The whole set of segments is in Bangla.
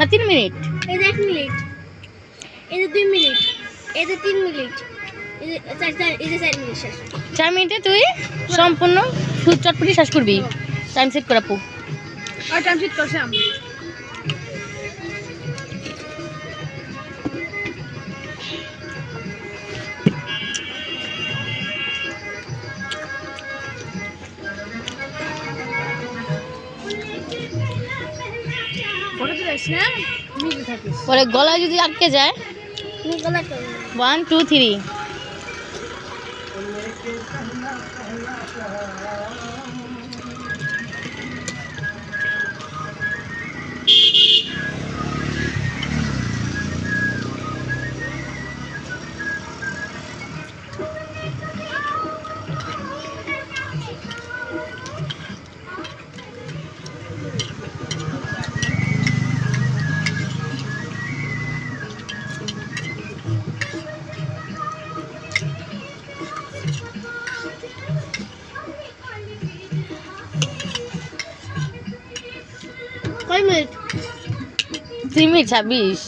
না 3 মিনিট? এই যে 1 মিনিট, এই যে 2 মিনিট, এই যে 3 মিনিট, এই যে 4 মিনিট শেষ। 4 মিনিটে তুই সম্পূর্ণ চটপটি শেষ করবি। টাইম সেট কর আপু। আর টাইম সেট করছি আমি। পরে গলা যদি আটকে যায়, 1 2 3 কয় মিনিট? 3 মিনিট 26।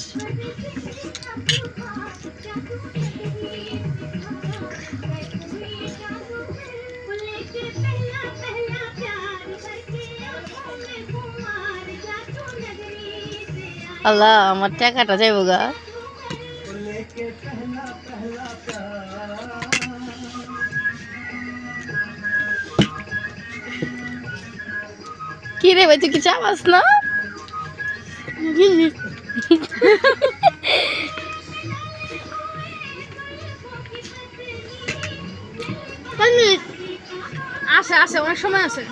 আল্লাহ, আমার টাকাটা যাইব গা। কি রে ভাই, তুই কি চাবাস না? কয় মিনিট? আছে অনেক সময় আছে।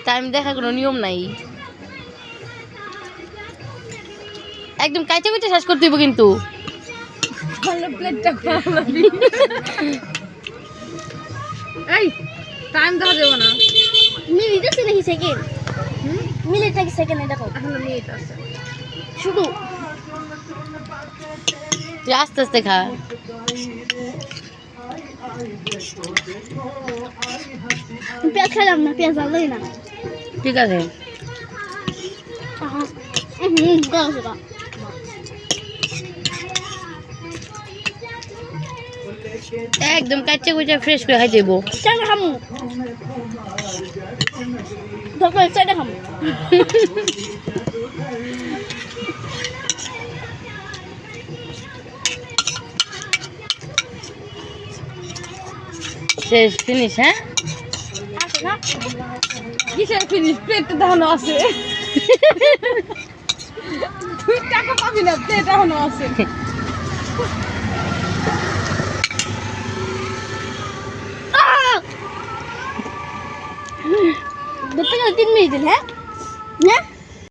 টাইম দেখা কোনো নিয়ম নাই, একদম কাইচে কাইচে শেষ করতে হইব কিন্তু। এই টাইম দেখা যাবে না। মিনিট আছে নাকি সেকেন্ড? মিনিট নাকি সেকেন্ড? এটা কত? এখন মিনিট আছে শুধু। তুই আস্তে আস্তে খা। পেঁয়াজ খেলাম না, পেঁয়াজ ভালোই না। ঠিক আছে, একদম কাচ্চা কুচা ফ্রেশ করে খাই যাবো। চাটা খামু, দরকার চাটা খামু। শেষ ফিনিশ? হ্যাঁ, কিসের ফিনিশ? প্লেটটা দেখানো আছে। তুই টাকা পাবি না, প্লেট এখনো আছে। 3 মিনিট, হ্যাঁ?